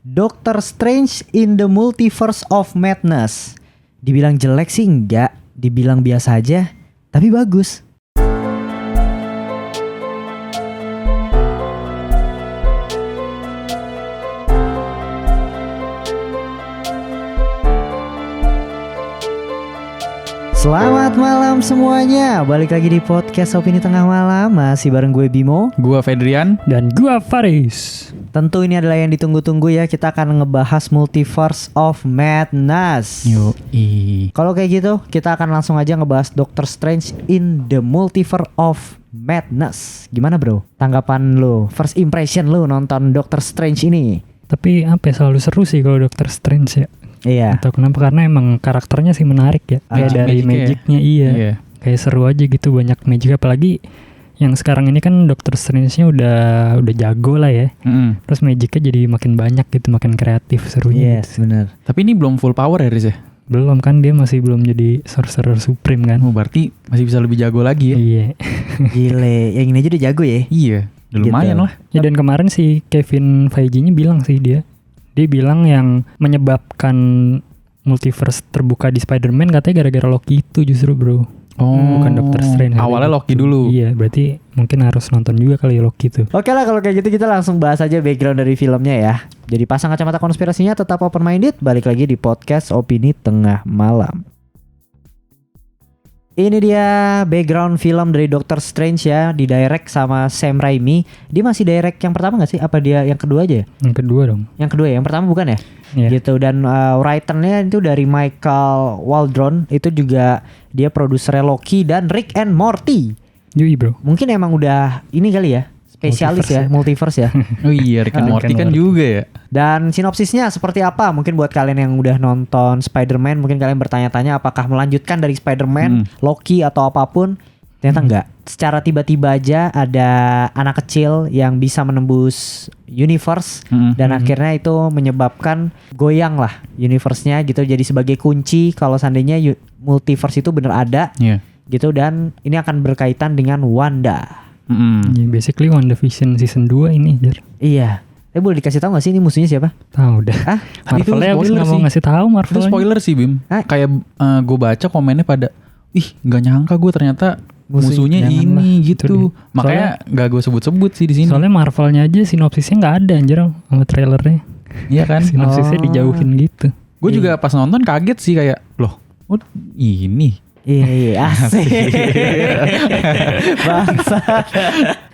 Doctor Strange in the Multiverse of Madness. Dibilang jelek sih enggak, dibilang biasa aja, tapi bagus. Selamat malam semuanya, balik lagi di podcast Opini Tengah Malam. Masih bareng gue Bimo, gue Fedrian, dan gue Faris. Tentu ini adalah yang ditunggu-tunggu ya. Kita akan ngebahas Multiverse of Madness. Yoi. Kalau kayak gitu, kita akan langsung aja ngebahas Doctor Strange in the Multiverse of Madness. Gimana bro? Tanggapan lo, first impression lo nonton Doctor Strange ini? Tapi apa ya, selalu seru sih kalau Doctor Strange ya. Iya. Atau kenapa? Karena emang karakternya sih menarik ya. Kayak dari magicnya iya. Kayak seru aja gitu, banyak magic. Apalagi yang sekarang ini kan Doctor Strange-nya udah jago lah ya. Terus magicnya jadi makin banyak gitu, makin kreatif serunya. Yes, gitu. Benar. Tapi ini belum full power ya Riz ya? Belum kan, dia masih belum jadi Sorcerer Supreme kan. Oh berarti masih bisa lebih jago lagi ya? Iya. Gile, yang ini aja udah jago ya? Iya, udah lumayan gitu lah. Ya, dan kemarin si Kevin Feige-nya bilang sih dia bilang yang menyebabkan multiverse terbuka di Spider-Man katanya gara-gara Loki itu justru bro. Bukan Doctor Strange. Awalnya Loki dulu. Iya, berarti mungkin harus nonton juga kali ya Loki itu. Oke lah, kalau kayak gitu kita langsung bahas aja background dari filmnya ya. Jadi pasang kacamata konspirasinya, tetap open minded. Balik lagi di podcast Opini Tengah Malam. Ini dia background film dari Doctor Strange ya, didirect sama Sam Raimi. Dia masih direct yang pertama gak sih? Apa dia yang kedua aja ya? Yang kedua dong. Yang kedua ya, yang pertama bukan ya? Yeah. Gitu. Dan writernya itu dari Michael Waldron. Itu juga dia produsernya Loki dan Rick and Morty. Yui bro. Mungkin emang udah ini kali ya, spesialis multiverse ya. Oh iya, Rick and Morty kan juga ya. Dan sinopsisnya seperti apa? Mungkin buat kalian yang udah nonton Spider-Man, mungkin kalian bertanya-tanya apakah melanjutkan dari Spider-Man, Loki atau apapun. Ternyata enggak. Secara tiba-tiba aja ada anak kecil yang bisa menembus universe dan akhirnya itu menyebabkan goyang lah universe-nya gitu. Jadi sebagai kunci kalau seandainya multiverse itu benar ada gitu, dan ini akan berkaitan dengan Wanda. Yeah, basically WandaVision season 2 ini Jar. Iya. Boleh dikasih tahu gak sih ini musuhnya siapa? Tahu dah. Marvelnya abis gak mau ngasih tahu Marvel. Itu spoiler sih Bim. Kayak gue baca komennya pada, gak nyangka gue ternyata musuhnya ini gitu. Makanya gak gue sebut-sebut sih di sini. Soalnya Marvelnya aja sinopsisnya gak ada anjir sama trailernya. Iya kan? Sinopsisnya dijauhin gitu. Gue juga pas nonton kaget sih kayak, loh ini. Iya asik. Bangsa.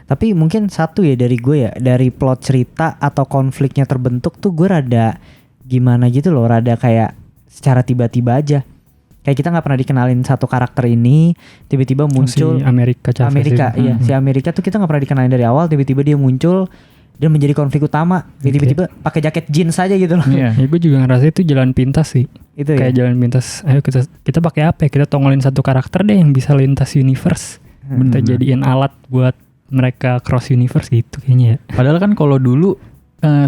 Tapi mungkin satu ya dari gue ya, dari plot cerita atau konfliknya terbentuk tuh gue rada gimana gitu loh, rada kayak secara tiba-tiba aja. Kayak kita nggak pernah dikenalin satu karakter ini, tiba-tiba muncul si Amerika iya, si Amerika tuh kita nggak pernah dikenalin dari awal, tiba-tiba dia muncul dan menjadi konflik utama. Tiba-tiba pakai jaket jeans aja gitu loh. Iya, ya, gue juga ngerasa itu jalan pintas sih. Itu kayak jalan pintas. Ayo kita pakai apa ya? Kita tongolin satu karakter deh yang bisa lintas universe. Kita jadiin alat buat mereka cross universe gitu kayaknya ya. Padahal kan kalau dulu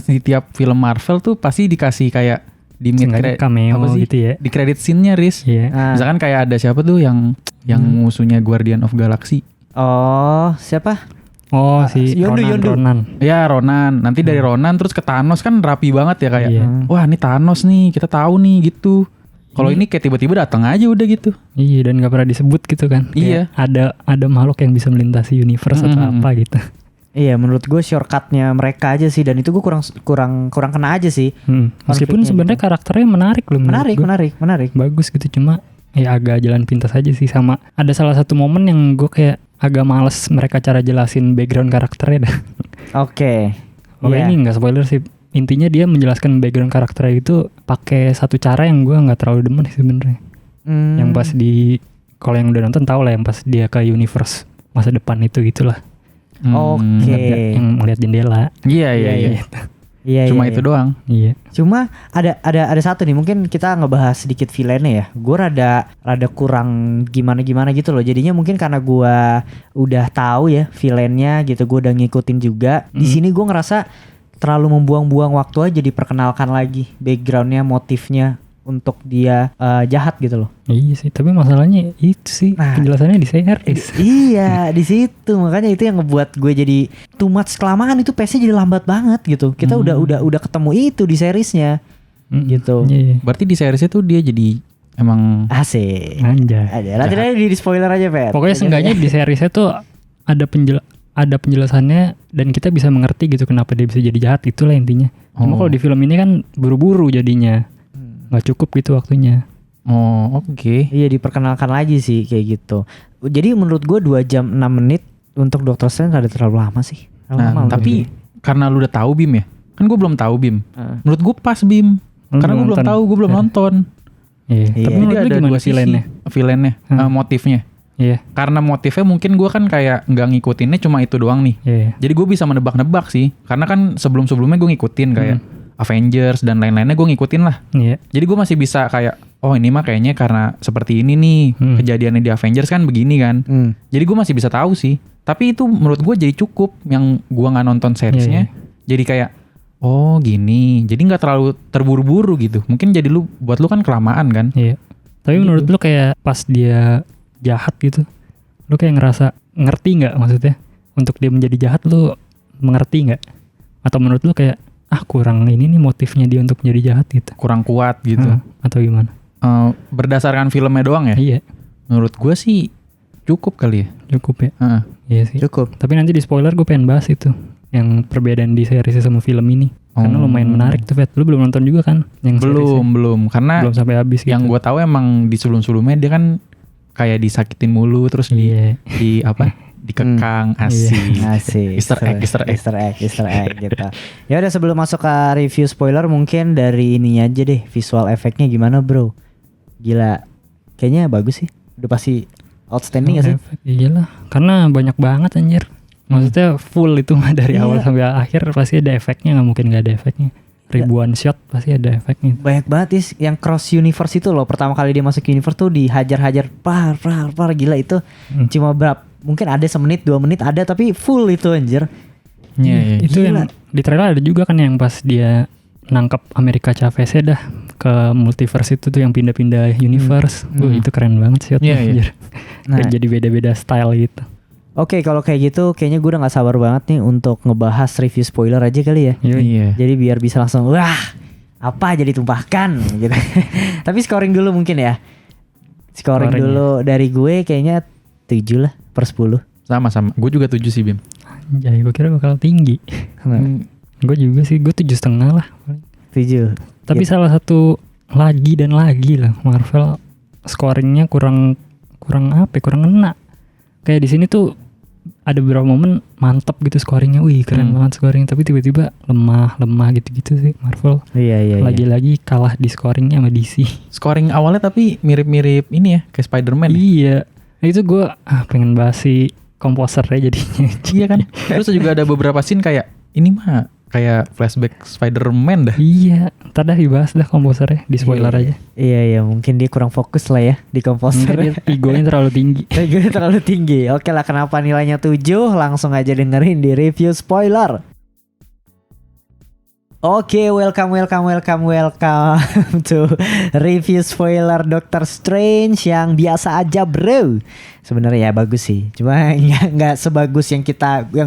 di tiap film Marvel tuh pasti dikasih kayak di mid cameo gitu ya. Di credit scene-nya Riz. Yeah. Misalkan kayak ada siapa tuh yang musuhnya Guardian of Galaxy. Oh, siapa? Oh, si Ronan. Ya, Ronan. Nanti dari Ronan terus ke Thanos kan rapi banget ya kayak. Wah, ini Thanos nih, kita tahu nih gitu. Kalau ini kayak tiba-tiba datang aja udah gitu. Iya, dan gak pernah disebut gitu kan. Iya. Ada makhluk yang bisa melintasi universe atau apa gitu. Iya, menurut gue shortcutnya mereka aja sih, dan itu gue kurang kena aja sih. Meskipun sebenarnya karakternya menarik loh. Menarik. Bagus gitu, cuma ya agak jalan pintas aja sih. Sama ada salah satu momen yang gue kayak agak males mereka cara jelasin background karakternya dah. Oke. Ini nggak spoiler sih. Intinya dia menjelaskan background karakternya itu pakai satu cara yang gue nggak terlalu demen sih sebenarnya. Yang pas kalau yang udah nonton tahu lah, yang pas dia ke universe masa depan itu gitulah. Yang melihat jendela. Iya. Cuma itu doang. Iya. Cuma ada satu nih, mungkin kita ngebahas sedikit villainnya ya. Gue rada kurang gimana gitu loh. Jadinya mungkin karena gue udah tahu ya villainnya gitu, gue udah ngikutin juga. Di sini gue ngerasa terlalu membuang-buang waktu aja diperkenalkan lagi backgroundnya, motifnya untuk dia jahat gitu loh. Iya sih, tapi masalahnya itu sih penjelasannya di series. Iya, di situ makanya itu yang ngebuat gue jadi too much kelamaan, itu pace-nya jadi lambat banget gitu. Kita udah ketemu itu di seriesnya gitu. Iya. Berarti di seriesnya tuh dia jadi emang asik. Anjay. Nanti di spoiler aja, Pet. Pokoknya seenggaknya di seriesnya tuh ada penjelasannya dan kita bisa mengerti gitu kenapa dia bisa jadi jahat, itulah intinya. Cuma kalau di film ini kan buru-buru jadinya. Nggak cukup gitu waktunya. Oh, oke. Iya, diperkenalkan lagi sih kayak gitu. Jadi menurut gue 2 jam 6 menit untuk Doctor Strange ada terlalu lama sih. Tapi karena lu udah tahu Bim ya. Kan gue belum tahu Bim. Menurut gue pas Bim. Karena gue belum tahu, gue belum nonton. Iya. Tapi menurut dia lu ada gimana dua sisi villainnya, motifnya. Iya. Karena motifnya mungkin gue kan kayak nggak ngikutinnya cuma itu doang nih. Iya. Jadi gue bisa menebak-nebak sih. Karena kan sebelum-sebelumnya gue ngikutin kayak Avengers dan lain-lainnya gue ngikutin lah. Iya. Jadi gue masih bisa kayak, oh ini mah kayaknya karena seperti ini nih kejadiannya di Avengers kan begini kan. Jadi gue masih bisa tahu sih. Tapi itu menurut gue jadi cukup yang gue nggak nonton seriesnya. Jadi kayak, oh gini. Jadi nggak terlalu terburu-buru gitu. Mungkin jadi buat lu kan kelamaan kan. Iya. Tapi gitu. menurut lu kayak pas dia jahat gitu, lu kayak ngerasa ngerti nggak maksudnya? Untuk dia menjadi jahat lu mengerti nggak? Atau menurut lu kayak kurang ini nih motifnya dia untuk menjadi jahat gitu? Kurang kuat gitu. Atau gimana? Berdasarkan filmnya doang ya? Iya. Menurut gue sih cukup kali ya. Cukup ya? Iya sih. Cukup. Tapi nanti di spoiler gue pengen bahas itu. Yang perbedaan di series sama film ini. Karena lumayan menarik tuh, Fet. Lu belum nonton juga kan? Yang belum. Karena belum sampai habis gitu. Yang gue tahu emang di sebelum-sebelumnya dia kan kayak disakitin mulu terus di apa? Dikekang. Asik. Easter egg gitu. Ya udah, sebelum masuk ke review spoiler, mungkin dari ininya aja deh, visual efeknya gimana, bro? Gila. Kayaknya bagus sih. Udah pasti outstanding gak sih? Iyalah, karena banyak banget anjir. Maksudnya full itu mah dari awal sampai akhir pasti ada efeknya, nggak mungkin nggak ada efeknya. Ribuan shot pasti ada efeknya. Banyak banget yang cross universe itu loh. Pertama kali dia masuk universe tuh dihajar-hajar par gila itu. Cuma berapa? Mungkin ada semenit 2 menit ada, tapi full itu anjir. Iya. Itu yang di trailer ada juga kan yang pas dia nangkep America Chavez dah ke multiverse itu tuh yang pindah-pindah universe. Itu keren banget shotnya anjir. Jadi beda-beda style gitu. Oke, kalau kayak gitu kayaknya gue udah gak sabar banget nih untuk ngebahas review spoiler aja kali ya. Iya. Jadi biar bisa langsung apa aja ditumpahkan gitu. Tapi scoring dulu mungkin ya. Scoring dulu dari gue kayaknya 7 lah per 10. Sama. Gue juga 7 sih, Bim. Anjay, gue kira bakal tinggi. Gue juga sih, gue 7,5 lah. 7. Tapi salah satu lagi lah Marvel scoringnya kurang ngena. Kayak di sini tuh ada beberapa momen mantep gitu scoringnya, keren banget scoring, tapi tiba-tiba lemah gitu sih Marvel. Iya. Lagi-lagi kalah di scoringnya sama DC. Scoring awalnya tapi mirip-mirip ini ya, kayak Spider-Man. Iya. Nah, itu gue pengen bahas si komposernya jadinya. Iya kan. Terus juga ada beberapa scene kayak ini mah kayak flashback Spider-Man dah. Iya, ntar dah dibahas dah komposernya, di spoiler aja. Iya, mungkin dia kurang fokus lah ya di komposer. Egonya terlalu tinggi. Oke lah, kenapa nilainya 7? Langsung aja dengerin di review spoiler. Oke, welcome to review spoiler Doctor Strange yang biasa aja, bro. Sebenarnya ya bagus sih, cuma nggak sebagus yang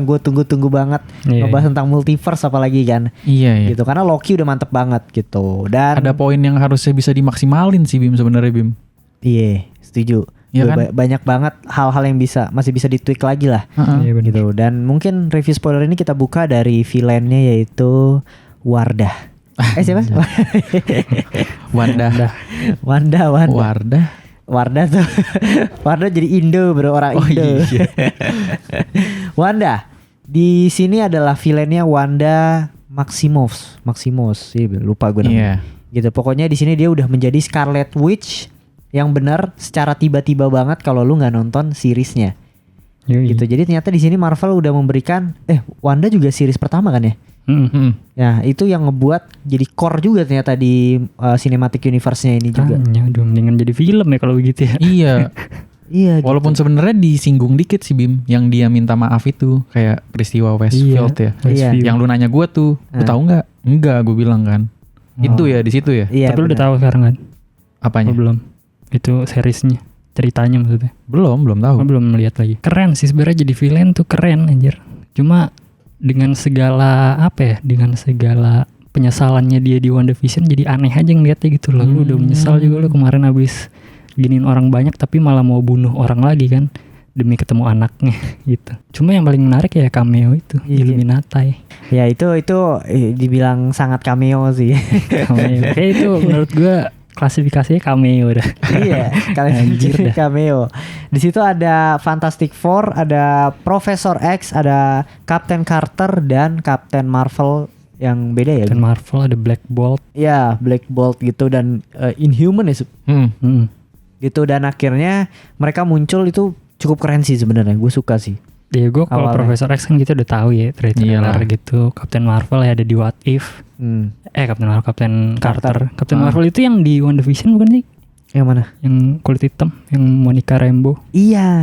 gue tunggu banget ngebahas tentang multiverse apalagi kan. Iya. Gitu, karena Loki udah mantep banget gitu. Dan ada poin yang harusnya bisa dimaksimalin sih Bim sebenarnya, Bim. Iya, setuju. Ya kan? Banyak banget hal-hal yang masih bisa ditweak lagi lah. Iya, gitu. Dan mungkin review spoiler ini kita buka dari villainnya yaitu Wardah. Siapa? Wardah tuh. Wardah jadi Indo, bro, orang Indo. Iya. Wanda. Di sini adalah villainnya Wanda Maximoff. Lupa gue namanya. Gitu. Pokoknya di sini dia udah menjadi Scarlet Witch yang benar secara tiba-tiba banget kalau lu nggak nonton seriesnya. Gitu. Jadi ternyata di sini Marvel udah memberikan Wanda juga series pertama kan ya? Ya, itu yang ngebuat jadi core juga ternyata di cinematic universe-nya ini juga. Aduh, mendingan jadi film ya kalau begitu ya. Iya. Iya. Walaupun sebenarnya disinggung dikit sih Bim, yang dia minta maaf itu kayak peristiwa Westfield ya. Westfield. Yang lu nanya gue tuh, lu tahu nggak? Enggak, gue bilang kan. Itu ya di situ ya. Iya, tapi lu udah tahu sekarang kan? Apanya? Belum. Itu seriesnya, ceritanya maksudnya. Belum tahu. Belum melihat lagi. Keren sih sebenarnya jadi villain tuh keren anjir. Cuma dengan segala dengan segala penyesalannya dia di WandaVision jadi aneh aja ngeliatnya gitu loh. Lu udah menyesal juga lu kemarin abis giniin orang banyak tapi malah mau bunuh orang lagi kan demi ketemu anaknya gitu. Cuma yang paling menarik ya cameo itu Illuminati. Ya itu dibilang sangat cameo sih. Cameo. Kayak itu menurut gue klasifikasinya cameo dah. Iya, Anjir dah. cameo. Di situ ada Fantastic Four, ada Professor X, ada Captain Carter dan Captain Marvel yang beda ya. Captain Marvel ada Black Bolt. Ya, Black Bolt gitu dan Inhuman ya. Gitu dan akhirnya mereka muncul itu cukup keren sih sebenarnya. Gue suka sih. Ya gue kalau Professor X kan kita udah tahu ya trailer gitu. Captain Marvel ya ada di What If. Captain Carter. Captain Marvel itu yang di WandaVision bukan sih? Yang mana? Yang kulit hitam, yang Monica Rambeau. Iya.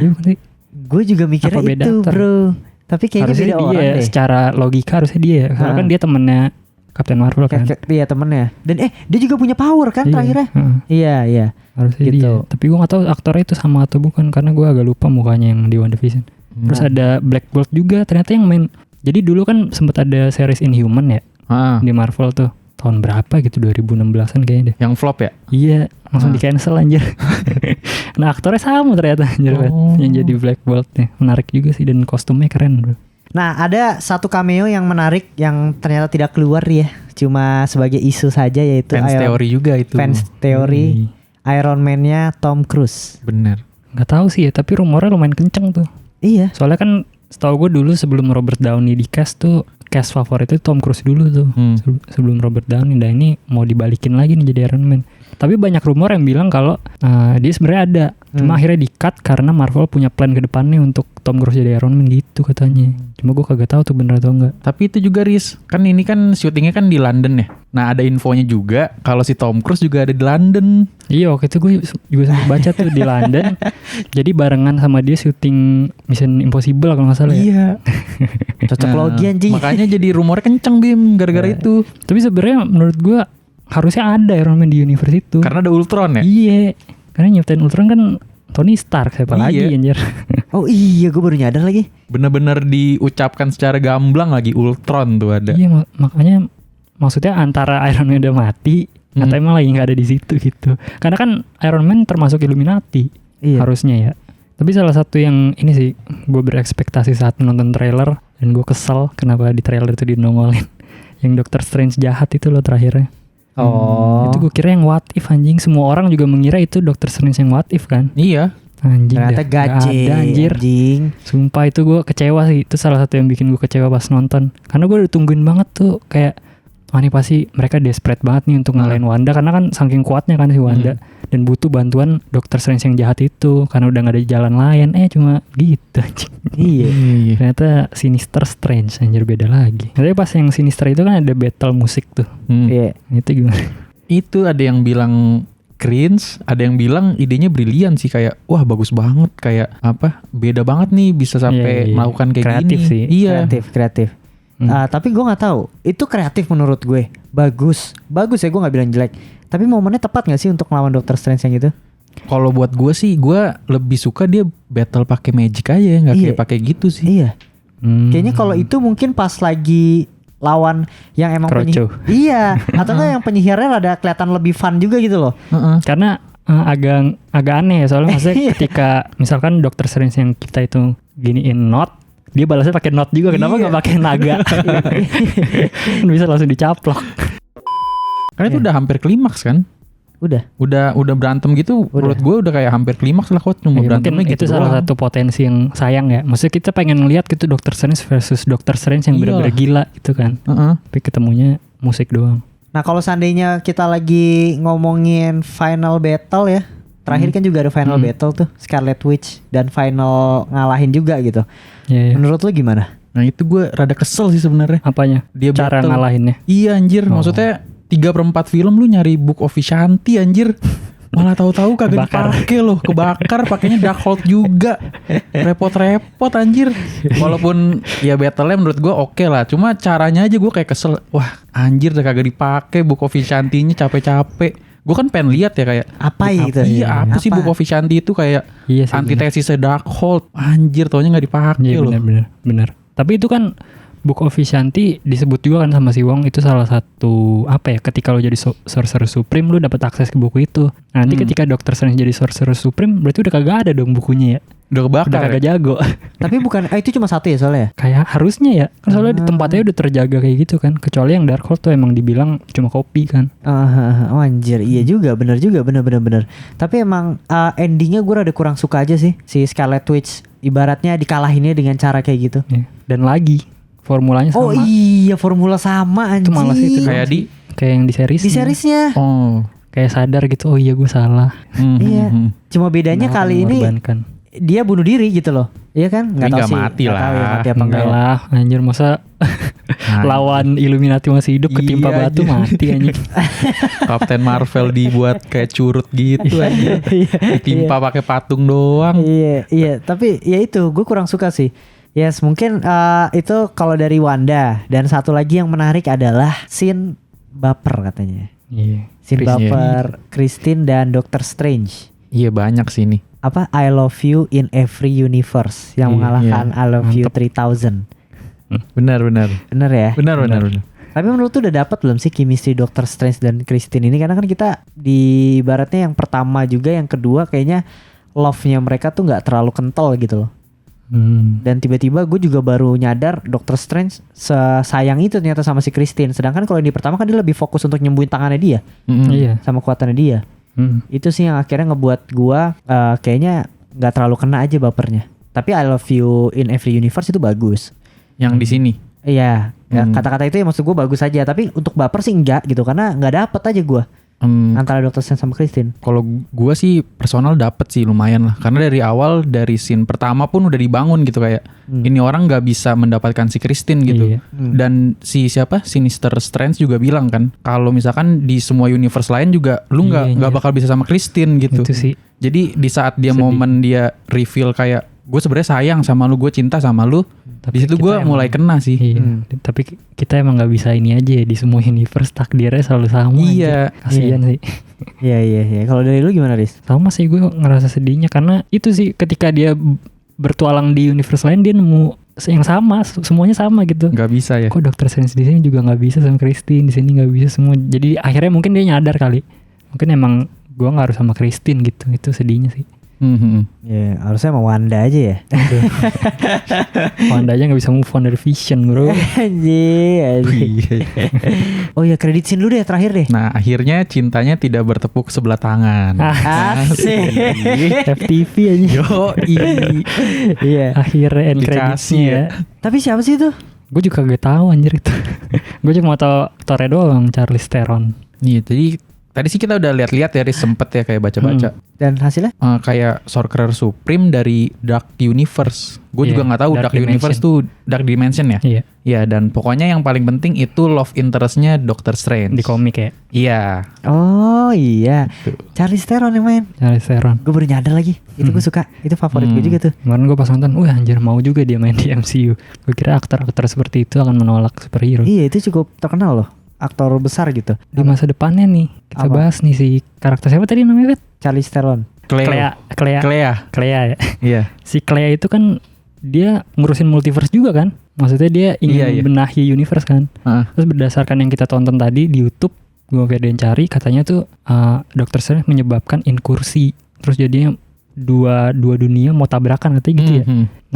Gue juga mikirnya itu, bro. Tapi kayaknya harusnya beda orang deh. Secara logika harusnya dia. Karena kan dia temennya Captain Marvel kan. Iya temennya. Dan dia juga punya power kan terakhirnya. Iya. Harusnya gitu. dia. Tapi gue gak tahu aktornya itu sama atau bukan. Karena gue agak lupa mukanya yang di WandaVision. Terus ada Black Bolt juga ternyata yang main. Jadi dulu kan sempat ada series Inhuman ya. Di Marvel tuh. Tahun berapa gitu 2016an kayaknya deh. Yang flop ya? Iya, langsung di cancel anjir. Nah aktornya sama ternyata anjir. Yang jadi Black Bolt nih. Menarik juga sih dan kostumnya keren bro. Nah ada satu cameo yang menarik yang ternyata tidak keluar ya. Cuma sebagai isu saja yaitu fans teori juga itu. Fans teori Iron Man-nya Tom Cruise. Bener. Gak tahu sih ya, tapi rumornya lumayan kenceng tuh. Iya. Soalnya kan setahu gue dulu sebelum Robert Downey di cast tuh cast favorit itu Tom Cruise dulu tuh. Sebelum Robert Downey. Dan ini mau dibalikin lagi nih jadi Iron Man. Tapi banyak rumor yang bilang kalau dia sebenarnya ada. Cuma akhirnya di-cut karena Marvel punya plan ke depannya untuk Tom Cruise jadi Iron Man gitu katanya. Cuma gue kagak tahu tuh bener atau enggak. Tapi itu juga Riz, kan ini kan syutingnya kan di London ya. Nah ada infonya juga kalau si Tom Cruise juga ada di London. Iya waktu itu gue juga sempat baca tuh di London. Jadi barengan sama dia syuting Mission Impossible kalau nggak salah ya. Iya. Cocok logi anjing. Makanya jadi rumornya kenceng Bim gara-gara itu. Tapi sebenarnya menurut gue harusnya ada Iron Man di universe itu. Karena ada Ultron ya? Iya. Karena nyiptain Ultron kan Tony Stark siapa lagi anjir. Oh iya gue baru nyadar lagi. Bener-bener diucapkan secara gamblang lagi Ultron tuh ada. Iya makanya maksudnya antara Iron Man udah mati atau emang lagi gak ada di situ gitu. Karena kan Iron Man termasuk Illuminati harusnya ya. Tapi salah satu yang ini sih gue berekspektasi saat menonton trailer dan gue kesel kenapa di trailer itu dinongolin yang Doctor Strange jahat itu loh terakhirnya. Itu gue kira yang What If anjing. Semua orang juga mengira itu Doctor Strange yang What If kan. Iya. Anjing ternyata gaje anjir. Sumpah itu gue kecewa sih. Itu salah satu yang bikin gue kecewa pas nonton. Karena gue udah tungguin banget tuh kayak ini pasti mereka desperate banget nih untuk ngalahin Wanda. Karena kan saking kuatnya kan si Wanda. Dan butuh bantuan Doctor Strange yang jahat itu. Karena udah gak ada jalan lain. Cuma gitu anjing. Iya. Ternyata Sinister Strange anjir beda lagi. Tapi pas yang Sinister itu kan ada battle musik tuh. Iya. Itu gimana? Itu ada yang bilang cringe, ada yang bilang idenya brilian sih kayak wah bagus banget kayak apa beda banget nih bisa sampai melakukan kayak kreatif gini. Sih. Iya. Kreatif. Tapi gue nggak tahu itu kreatif menurut gue bagus ya gue nggak bilang jelek. Tapi momennya tepat nggak sih untuk melawan Doctor Strange yang gitu? Kalau buat gue sih gue lebih suka dia battle pakai magic aja nggak kayak pakai gitu sih. Iya. Kayaknya kalau itu mungkin pas lagi lawan yang emang iya atau enggak yang penyihirnya rada kelihatan lebih fun juga gitu loh. Karena agak aneh ya soalnya maksudnya ketika misalkan Doctor Strange yang kita itu giniin not dia balasnya pakai not juga kenapa nggak pakai naga? Bisa langsung dicaplok. Karena itu udah hampir klimaks kan? Udah berantem gitu. Menurut gue udah kayak hampir klimaks lah kok cuma berantemnya gitu. Itu salah satu potensi yang sayang ya. Maksudnya kita pengen ngeliat gitu Doctor Strange versus Doctor Strange yang benar-benar gila gitu kan. Tapi ketemunya musik doang. Nah kalau seandainya kita lagi ngomongin final battle ya. Terakhir kan juga ada final battle tuh Scarlet Witch dan final ngalahin juga gitu. Menurut lu gimana? Nah itu gue rada kesel sih sebenarnya. Apanya? Dia cara battle. Ngalahinnya? Iya anjir maksudnya 3/4 film lu nyari Book of Vishanti anjir. Malah tahu-tahu kagak dipakai loh, kebakar pakainya Darkhold juga. Repot-repot anjir. Walaupun ya battle-nya menurut gue oke lah, cuma caranya aja gue kayak kesel. Wah, anjir udah kagak dipakai Book of Vishanti-nya capek-capek. Gue kan pengen lihat ya kayak apa gitu. Iya, apa sih buku Vishanti itu kayak antitesisnya Darkhold. Anjir, taunya enggak dipakai loh. Bener. Tapi itu kan Book of Vishanti disebut juga kan sama si Wong, itu salah satu apa ya, ketika lo jadi Sorcerer Supreme lo dapat akses ke buku itu. Nah, nanti ketika Dr. Strange jadi Sorcerer Supreme berarti udah kagak ada dong bukunya ya. Udah kebakar. Udah kagak jago. Tapi bukan itu cuma satu ya soalnya. Kayak harusnya ya. Kan soalnya di tempatnya udah terjaga kayak gitu kan. Kecuali yang Darkhold tuh emang dibilang cuma kopi kan. Oh, anjir, iya juga, bener. Tapi emang endingnya gue rada kurang suka aja sih si Scarlet Witch. Ibaratnya dikalahinnya dengan cara kayak gitu. Ya. Dan lagi formulanya sama. Oh iya, formula sama anjing. Itu malas itu kayak yang di series. Di seriesnya. Oh. Kayak sadar gitu, oh iya gue salah. Iya. Cuma bedanya kali ini dia bunuh diri gitu loh. Iya kan? Enggak mati lah. Tahu ya, mati apa enggak lah. Anjir, masa lawan Illuminati masih hidup ketimpa batu mati anjir. Captain Marvel dibuat kayak curut gitu aja. Ditimpa pakai patung doang. Iya, tapi ya itu gue kurang suka sih. Yes, mungkin itu kalau dari Wanda. Dan satu lagi yang menarik adalah scene baper katanya. Iya. Scene baper Christine dan Doctor Strange. Iya, banyak sih ini. Apa I love you in every universe yang mengalahkan I love you 3000. Benar. Benar ya? Benar. Tapi menurut tuh udah dapat belum sih chemistry Doctor Strange dan Christine ini? Karena kan kita di ibaratnya yang pertama juga, yang kedua kayaknya love-nya mereka tuh nggak terlalu kental gitu loh. Dan tiba-tiba gue juga baru nyadar Doctor Strange sayang itu ternyata sama si Christine. Sedangkan kalau yang di pertama kan dia lebih fokus untuk nyembuhin tangannya dia, sama kekuatannya dia. Itu sih yang akhirnya ngebuat gue kayaknya nggak terlalu kena aja bapernya. Tapi I love you in every universe itu bagus. Yang di sini. Iya, ya, kata-kata itu ya maksud gue bagus aja. Tapi untuk baper sih enggak gitu, karena nggak dapet aja gue antara Doctor Strange sama Christine. Kalau gue sih personal dapet sih lumayan lah, karena dari awal dari scene pertama pun udah dibangun gitu kayak ini orang nggak bisa mendapatkan si Christine gitu. Dan si Sinister Strange juga bilang kan kalau misalkan di semua universe lain juga lu nggak bakal bisa sama Christine gitu. Itu sih. Jadi di saat dia momen dia reveal kayak gue sebenarnya sayang sama lu, gue cinta sama lu. Di situ gue mulai kena sih. Tapi kita emang nggak bisa ini aja ya, di semua universe takdirnya selalu sama. Iya. Kasian sih. Iya. Kalau dari lu gimana, Riz? Sama sih, gue ngerasa sedihnya karena itu sih ketika dia bertualang di universe lain dia nemu yang sama, semuanya sama gitu. Gak bisa ya. Kok Doctor Strange di sini juga nggak bisa sama Christine, di sini nggak bisa semua. Jadi akhirnya mungkin dia nyadar kali. Mungkin emang gue nggak harus sama Christine gitu. Itu sedihnya sih. Ya, harusnya sama Wanda aja ya. Wanda aja gak bisa move on dari Vision, bro. Anjir. Oh ya, credit scene dulu deh terakhir deh. Nah, akhirnya cintanya tidak bertepuk sebelah tangan. Asik. FTV aja. Iya. Akhirnya end creditsnya ya. Tapi siapa sih itu? Gue juga gak tahu anjir itu. Gue cuma tau aktornya doang, Charlize Theron. Iya, jadi tadi sih kita udah lihat-lihat ya, sempet ya kayak baca-baca. Dan hasilnya? Kayak Sorcerer Supreme dari Dark Universe. Gue juga nggak tahu Dark Universe tuh Dark Dimension ya. Iya. Iya, dan pokoknya yang paling penting itu love interest-nya Doctor Strange. Di komik ya? Iya. Oh iya. Charlize Theron yang main. Charlize Theron. Gue baru nyadar lagi. Itu gue suka. Itu favorit gue juga tuh. Kemarin gue pas nonton, wah anjir mau juga dia main di MCU. Gue kira aktor-aktor seperti itu akan menolak superhero. Iya, itu cukup terkenal loh. Aktor besar gitu. Di masa depannya nih kita bahas nih si karakter siapa tadi namanya, Vet? Charlize Theron. Clea ya. Iya. Si Clea itu kan dia ngurusin multiverse juga kan? Maksudnya dia ingin benahi universe kan? Terus berdasarkan yang kita tonton tadi di YouTube, gue kemudian cari katanya tuh Doctor Strange menyebabkan inkursi. Terus jadinya dua dunia mau tabrakan katanya gitu ya.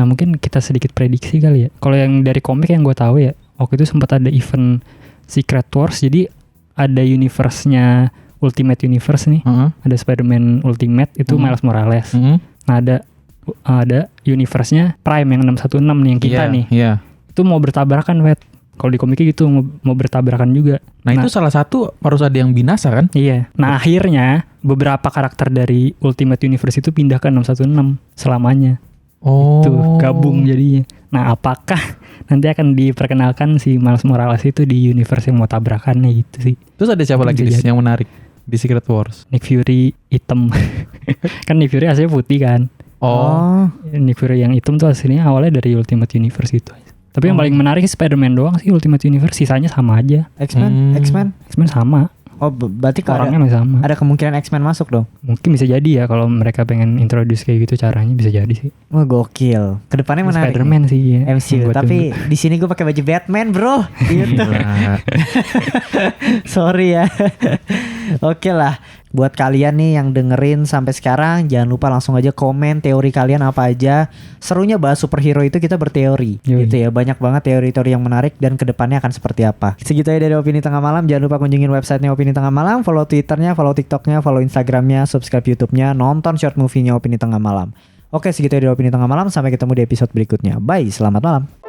Nah mungkin kita sedikit prediksi kali ya. Kalau yang dari komik yang gue tahu ya, waktu itu sempat ada event Secret Wars, jadi ada universe-nya Ultimate Universe nih, ada Spider-Man Ultimate itu Miles Morales. Nah ada universe-nya Prime yang 616 nih yang kita nih. Itu mau bertabrakan, Wet. Kalau di komiknya gitu mau bertabrakan juga. Nah itu salah satu harus ada yang binasa kan? Iya. Nah akhirnya beberapa karakter dari Ultimate Universe itu pindah ke 616 selamanya. Itu gabung jadinya. Nah apakah nanti akan diperkenalkan si Miles Morales itu di universe yang mau tabrakannya gitu sih. Terus ada siapa lagi yang menarik di Secret Wars? Nick Fury hitam. Kan Nick Fury aslinya putih kan. Nick Fury yang hitam tuh aslinya awalnya dari Ultimate Universe itu. Tapi yang paling menarik Spider-Man doang sih Ultimate Universe, sisanya sama aja. X-Men sama. Oh, berarti orangnya masih sama. Ada kemungkinan X-Men masuk dong? Mungkin bisa jadi ya kalau mereka pengen introduce kayak gitu, caranya bisa jadi sih. Wah, gokil. Kedepannya menarik. Spider-Man sih ya. MCU, tapi di sini gue pakai baju Batman, bro. Gitu. Sorry ya. Oke lah. Buat kalian nih yang dengerin sampai sekarang, jangan lupa langsung aja komen teori kalian apa aja. Serunya bahas superhero itu kita berteori. Gitu ya. Banyak banget teori-teori yang menarik dan kedepannya akan seperti apa. Segitu aja dari Opini Tengah Malam. Jangan lupa kunjungin websitenya Opini Tengah Malam, follow Twitternya, follow TikToknya, follow Instagramnya, subscribe YouTube-nya, nonton short movie-nya Opini Tengah Malam. Oke, segitu aja dari Opini Tengah Malam. Sampai ketemu di episode berikutnya. Bye, selamat malam.